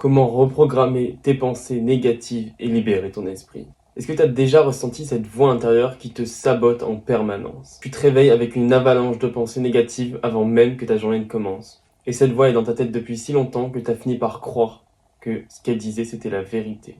Comment reprogrammer tes pensées négatives et libérer ton esprit? Est-ce que tu as déjà ressenti cette voix intérieure qui te sabote en permanence? Tu te réveilles avec une avalanche de pensées négatives avant même que ta journée ne commence. Et cette voix est dans ta tête depuis si longtemps que tu as fini par croire que ce qu'elle disait c'était la vérité.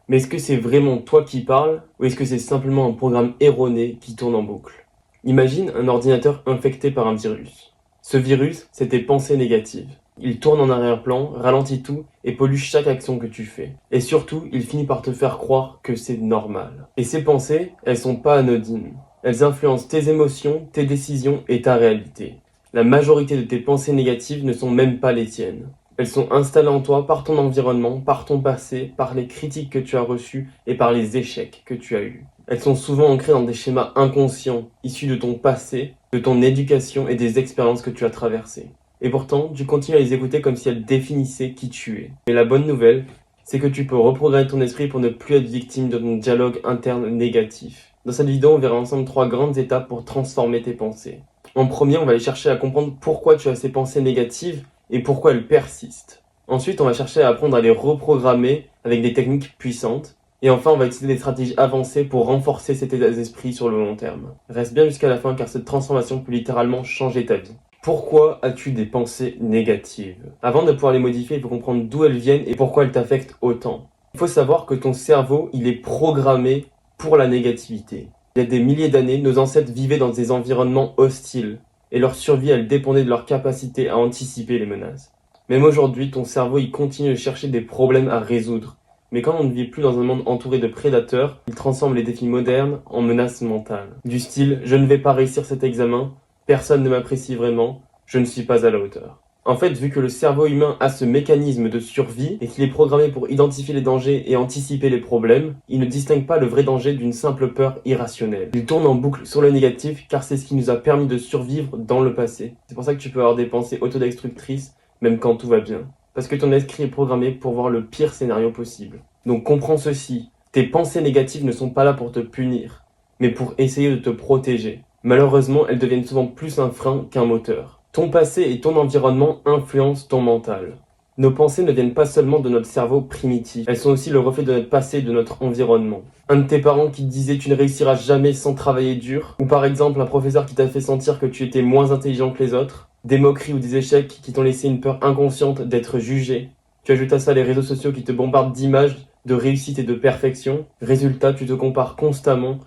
Mais est-ce que c'est vraiment toi qui parles ou est-ce que c'est simplement un programme erroné qui tourne en boucle? Imagine un ordinateur infecté par un virus. Ce virus, c'est tes pensées négatives. Il tourne en arrière-plan, ralentit tout et pollue chaque action que tu fais. Et surtout, il finit par te faire croire que c'est normal. Et ces pensées, elles sont pas anodines. Elles influencent tes émotions, tes décisions et ta réalité. La majorité de tes pensées négatives ne sont même pas les tiennes. Elles sont installées en toi par ton environnement, par ton passé, par les critiques que tu as reçues et par les échecs que tu as eus. Elles sont souvent ancrées dans des schémas inconscients, issus de ton passé, de ton éducation et des expériences que tu as traversées. Et pourtant, tu continues à les écouter comme si elles définissaient qui tu es. Mais la bonne nouvelle, c'est que tu peux reprogrammer ton esprit pour ne plus être victime de ton dialogue interne négatif. Dans cette vidéo, on verra ensemble 3 grandes étapes pour transformer tes pensées. En premier, on va aller chercher à comprendre pourquoi tu as ces pensées négatives et pourquoi elles persistent. Ensuite, on va chercher à apprendre à les reprogrammer avec des techniques puissantes. Et enfin, on va utiliser des stratégies avancées pour renforcer cet état d'esprit sur le long terme. Reste bien jusqu'à la fin car cette transformation peut littéralement changer ta vie. Pourquoi as-tu des pensées négatives? Avant de pouvoir les modifier, il faut comprendre d'où elles viennent et pourquoi elles t'affectent autant. Il faut savoir que ton cerveau, il est programmé pour la négativité. Il y a des milliers d'années, nos ancêtres vivaient dans des environnements hostiles et leur survie, elle dépendait de leur capacité à anticiper les menaces. Même aujourd'hui, ton cerveau, il continue de chercher des problèmes à résoudre. Mais quand on ne vit plus dans un monde entouré de prédateurs, il transforme les défis modernes en menaces mentales. Du style, je ne vais pas réussir cet examen, personne ne m'apprécie vraiment, je ne suis pas à la hauteur. En fait, vu que le cerveau humain a ce mécanisme de survie et qu'il est programmé pour identifier les dangers et anticiper les problèmes, il ne distingue pas le vrai danger d'une simple peur irrationnelle. Il tourne en boucle sur le négatif car c'est ce qui nous a permis de survivre dans le passé. C'est pour ça que tu peux avoir des pensées autodestructrices même quand tout va bien. Parce que ton esprit est programmé pour voir le pire scénario possible. Donc comprends ceci, tes pensées négatives ne sont pas là pour te punir, mais pour essayer de te protéger. Malheureusement, elles deviennent souvent plus un frein qu'un moteur. Ton passé et ton environnement influencent ton mental. Nos pensées ne viennent pas seulement de notre cerveau primitif, elles sont aussi le reflet de notre passé et de notre environnement. Un de tes parents qui te disait tu ne réussiras jamais sans travailler dur, ou par exemple un professeur qui t'a fait sentir que tu étais moins intelligent que les autres, des moqueries ou des échecs qui t'ont laissé une peur inconsciente d'être jugé. Tu ajoutes à ça les réseaux sociaux qui te bombardent d'images, de réussite et de perfection. Résultat, tu te compares constamment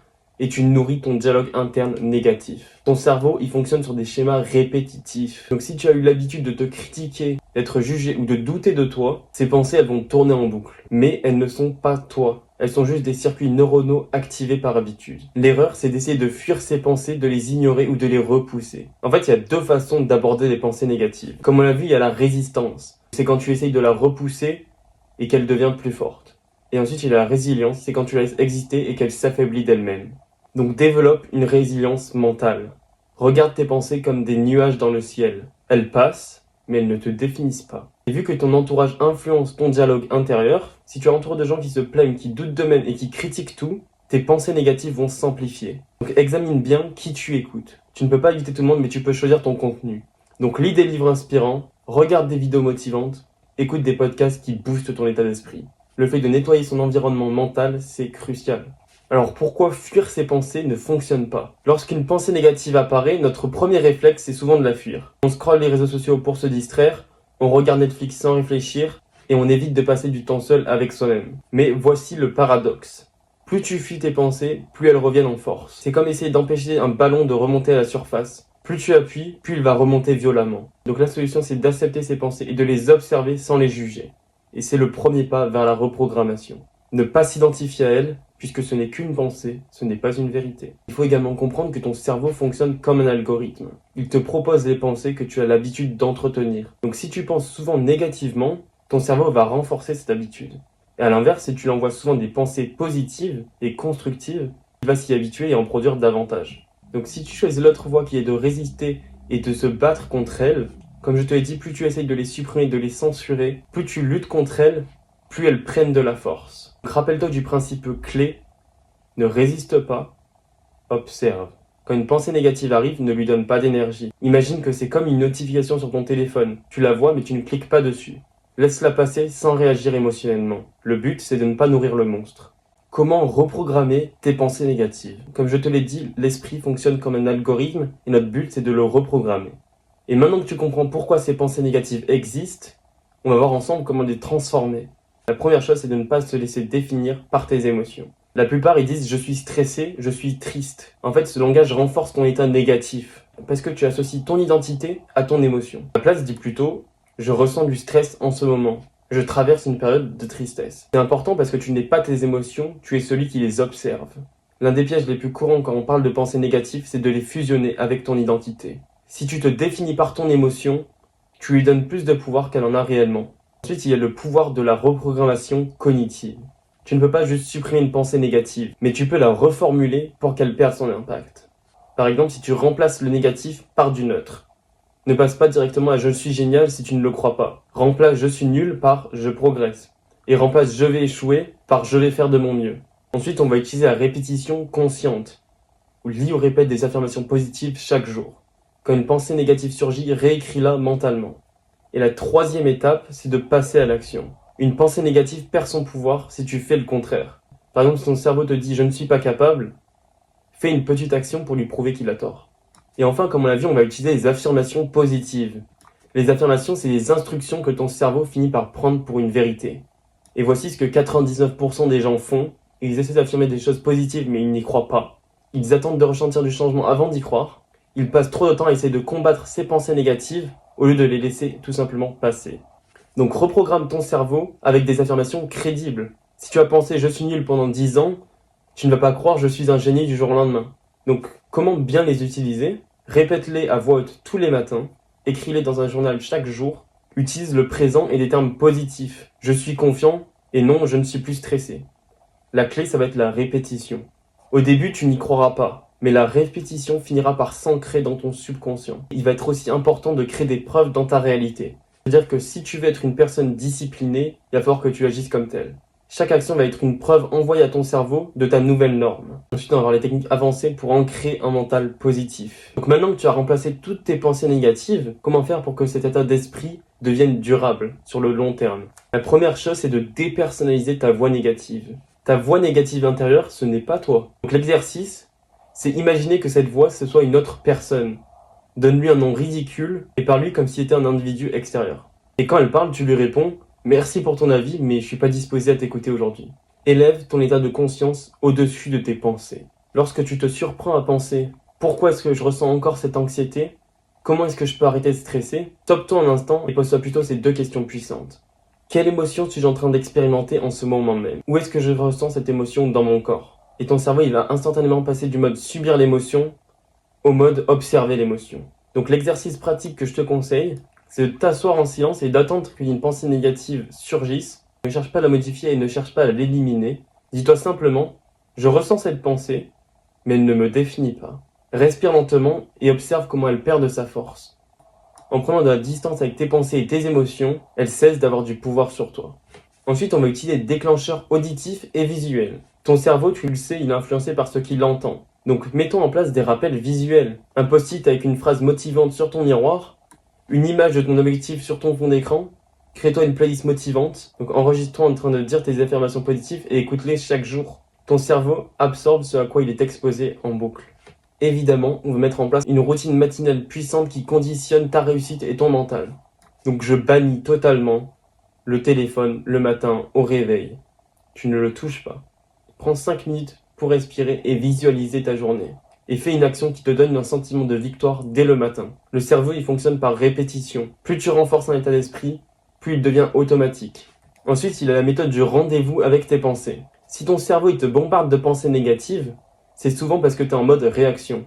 et tu nourris ton dialogue interne négatif. Ton cerveau, il fonctionne sur des schémas répétitifs. Donc si tu as eu l'habitude de te critiquer, d'être jugé ou de douter de toi, ces pensées, elles vont tourner en boucle. Mais elles ne sont pas toi. Elles sont juste des circuits neuronaux activés par habitude. L'erreur, c'est d'essayer de fuir ces pensées, de les ignorer ou de les repousser. En fait, il y a 2 façons d'aborder les pensées négatives. Comme on l'a vu, il y a la résistance. C'est quand tu essayes de la repousser et qu'elle devient plus forte. Et ensuite, il y a la résilience. C'est quand tu la laisses exister et qu'elle s'affaiblit d'elle-même. Donc développe une résilience mentale. Regarde tes pensées comme des nuages dans le ciel. Elles passent, mais elles ne te définissent pas. Et vu que ton entourage influence ton dialogue intérieur, si tu es entouré de gens qui se plaignent, qui doutent d'eux-mêmes et qui critiquent tout, tes pensées négatives vont s'amplifier. Donc examine bien qui tu écoutes. Tu ne peux pas éviter tout le monde, mais tu peux choisir ton contenu. Donc lis des livres inspirants, regarde des vidéos motivantes, écoute des podcasts qui boostent ton état d'esprit. Le fait de nettoyer son environnement mental, c'est crucial. Alors pourquoi fuir ces pensées ne fonctionne pas? Lorsqu'une pensée négative apparaît, notre premier réflexe c'est souvent de la fuir. On scrolle les réseaux sociaux pour se distraire, on regarde Netflix sans réfléchir et on évite de passer du temps seul avec soi-même. Mais voici le paradoxe. Plus tu fuis tes pensées, plus elles reviennent en force. C'est comme essayer d'empêcher un ballon de remonter à la surface. Plus tu appuies, plus il va remonter violemment. Donc la solution c'est d'accepter ces pensées et de les observer sans les juger. Et c'est le premier pas vers la reprogrammation. Ne pas s'identifier à elles, puisque ce n'est qu'une pensée, ce n'est pas une vérité. Il faut également comprendre que ton cerveau fonctionne comme un algorithme. Il te propose les pensées que tu as l'habitude d'entretenir. Donc si tu penses souvent négativement, ton cerveau va renforcer cette habitude. Et à l'inverse, si tu lui envoies souvent des pensées positives et constructives, il va s'y habituer et en produire davantage. Donc si tu choisis l'autre voie qui est de résister et de se battre contre elles, comme je te l'ai dit, plus tu essayes de les supprimer, de les censurer, plus tu luttes contre elles, plus elles prennent de la force. Donc rappelle-toi du principe clé, ne résiste pas, observe. Quand une pensée négative arrive, ne lui donne pas d'énergie. Imagine que c'est comme une notification sur ton téléphone. Tu la vois mais tu ne cliques pas dessus. Laisse-la passer sans réagir émotionnellement. Le but, c'est de ne pas nourrir le monstre. Comment reprogrammer tes pensées négatives? Comme je te l'ai dit, l'esprit fonctionne comme un algorithme et notre but, c'est de le reprogrammer. Et maintenant que tu comprends pourquoi ces pensées négatives existent, on va voir ensemble comment les transformer. La première chose, c'est de ne pas se laisser définir par tes émotions. La plupart, ils disent « je suis stressé, je suis triste ». En fait, ce langage renforce ton état négatif parce que tu associes ton identité à ton émotion. À la place, dis plutôt « je ressens du stress en ce moment ». Je traverse une période de tristesse. C'est important parce que tu n'es pas tes émotions, tu es celui qui les observe. L'un des pièges les plus courants quand on parle de pensées négatives, c'est de les fusionner avec ton identité. Si tu te définis par ton émotion, tu lui donnes plus de pouvoir qu'elle en a réellement. Ensuite, il y a le pouvoir de la reprogrammation cognitive. Tu ne peux pas juste supprimer une pensée négative, mais tu peux la reformuler pour qu'elle perde son impact. Par exemple, si tu remplaces le négatif par du neutre. Ne passe pas directement à « je suis génial » si tu ne le crois pas. Remplace « je suis nul » par « je progresse ». Et remplace « je vais échouer » par « je vais faire de mon mieux ». Ensuite, on va utiliser la répétition consciente, où lis ou répète des affirmations positives chaque jour. Quand une pensée négative surgit, réécris-la mentalement. Et la troisième étape, c'est de passer à l'action. Une pensée négative perd son pouvoir si tu fais le contraire. Par exemple, si ton cerveau te dit « je ne suis pas capable », fais une petite action pour lui prouver qu'il a tort. Et enfin, comme on l'a vu, on va utiliser les affirmations positives. Les affirmations, c'est des instructions que ton cerveau finit par prendre pour une vérité. Et voici ce que 99% des gens font. Ils essaient d'affirmer des choses positives, mais ils n'y croient pas. Ils attendent de ressentir du changement avant d'y croire. Ils passent trop de temps à essayer de combattre ces pensées négatives au lieu de les laisser tout simplement passer. Donc reprogramme ton cerveau avec des affirmations crédibles. Si tu as pensé « je suis nul » pendant 10 ans, tu ne vas pas croire « je suis un génie » du jour au lendemain. Donc comment bien les utiliser? Répète-les à voix haute tous les matins, écris-les dans un journal chaque jour, utilise le présent et des termes positifs. Je suis confiant et non, je ne suis plus stressé. La clé, ça va être la répétition. Au début, tu n'y croiras pas, mais la répétition finira par s'ancrer dans ton subconscient. Il va être aussi important de créer des preuves dans ta réalité. C'est-à-dire que si tu veux être une personne disciplinée, il va falloir que tu agisses comme telle. Chaque action va être une preuve envoyée à ton cerveau de ta nouvelle norme. Ensuite, on va avoir les techniques avancées pour ancrer un mental positif. Donc maintenant que tu as remplacé toutes tes pensées négatives, comment faire pour que cet état d'esprit devienne durable sur le long terme? La première chose, c'est de dépersonnaliser ta voix négative. Ta voix négative intérieure, ce n'est pas toi. Donc l'exercice, c'est imaginer que cette voix, ce soit une autre personne. Donne-lui un nom ridicule et parle-lui comme s'il était un individu extérieur. Et quand elle parle, tu lui réponds « Merci pour ton avis, mais je suis pas disposé à t'écouter aujourd'hui. » Élève ton état de conscience au-dessus de tes pensées. Lorsque tu te surprends à penser « Pourquoi est-ce que je ressens encore cette anxiété? Comment est-ce que je peux arrêter de stresser ?» Stoppe-toi un instant et pose-toi plutôt ces deux questions puissantes. Quelle émotion suis-je en train d'expérimenter en ce moment même? Où est-ce que je ressens cette émotion dans mon corps? Et ton cerveau, il va instantanément passer du mode subir l'émotion au mode observer l'émotion. Donc l'exercice pratique que je te conseille, c'est de t'asseoir en silence et d'attendre qu'une pensée négative surgisse. Ne cherche pas à la modifier et ne cherche pas à l'éliminer. Dis-toi simplement, je ressens cette pensée, mais elle ne me définit pas. Respire lentement et observe comment elle perd de sa force. En prenant de la distance avec tes pensées et tes émotions, elle cesse d'avoir du pouvoir sur toi. Ensuite, on va utiliser des déclencheurs auditifs et visuels. Ton cerveau, tu le sais, il est influencé par ce qu'il entend. Donc mettons en place des rappels visuels. Un post-it avec une phrase motivante sur ton miroir, une image de ton objectif sur ton fond d'écran, crée-toi une playlist motivante, donc enregistre-toi en train de dire tes affirmations positives et écoute-les chaque jour. Ton cerveau absorbe ce à quoi il est exposé en boucle. Évidemment, on va mettre en place une routine matinale puissante qui conditionne ta réussite et ton mental. Donc je bannis totalement le téléphone le matin au réveil. Tu ne le touches pas. Prends 5 minutes pour respirer et visualiser ta journée. Et fais une action qui te donne un sentiment de victoire dès le matin. Le cerveau, il fonctionne par répétition. Plus tu renforces un état d'esprit, plus il devient automatique. Ensuite, il a la méthode du rendez-vous avec tes pensées. Si ton cerveau il te bombarde de pensées négatives, c'est souvent parce que tu es en mode réaction.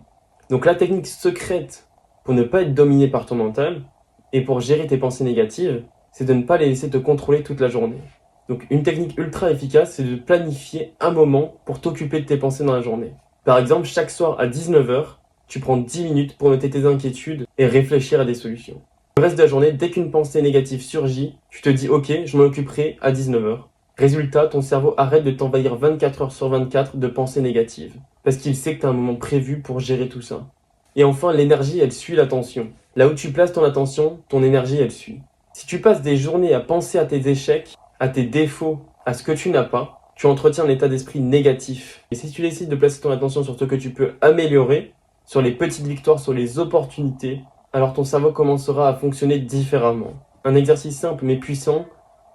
Donc la technique secrète pour ne pas être dominé par ton mental et pour gérer tes pensées négatives, c'est de ne pas les laisser te contrôler toute la journée. Donc une technique ultra efficace, c'est de planifier un moment pour t'occuper de tes pensées dans la journée. Par exemple, chaque soir à 19h, tu prends 10 minutes pour noter tes inquiétudes et réfléchir à des solutions. Le reste de la journée, dès qu'une pensée négative surgit, tu te dis « Ok, je m'en occuperai à 19h ». Résultat, ton cerveau arrête de t'envahir 24h sur 24 de pensées négatives, parce qu'il sait que tu as un moment prévu pour gérer tout ça. Et enfin, l'énergie, elle suit l'attention. Là où tu places ton attention, ton énergie, elle suit. Si tu passes des journées à penser à tes échecs, à tes défauts, à ce que tu n'as pas, tu entretiens un état d'esprit négatif. Et si tu décides de placer ton attention sur ce que tu peux améliorer, sur les petites victoires, sur les opportunités, alors ton cerveau commencera à fonctionner différemment. Un exercice simple mais puissant,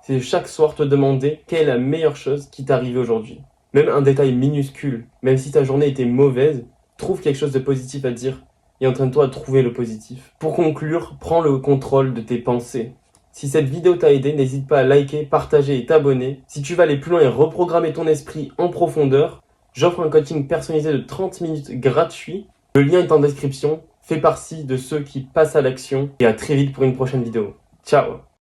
c'est de chaque soir te demander quelle est la meilleure chose qui t'est arrivée aujourd'hui. Même un détail minuscule, même si ta journée était mauvaise, trouve quelque chose de positif à dire et entraîne-toi à trouver le positif. Pour conclure, prends le contrôle de tes pensées. Si cette vidéo t'a aidé, n'hésite pas à liker, partager et t'abonner. Si tu veux aller plus loin et reprogrammer ton esprit en profondeur, j'offre un coaching personnalisé de 30 minutes gratuit. Le lien est en description. Fais partie de ceux qui passent à l'action et à très vite pour une prochaine vidéo. Ciao!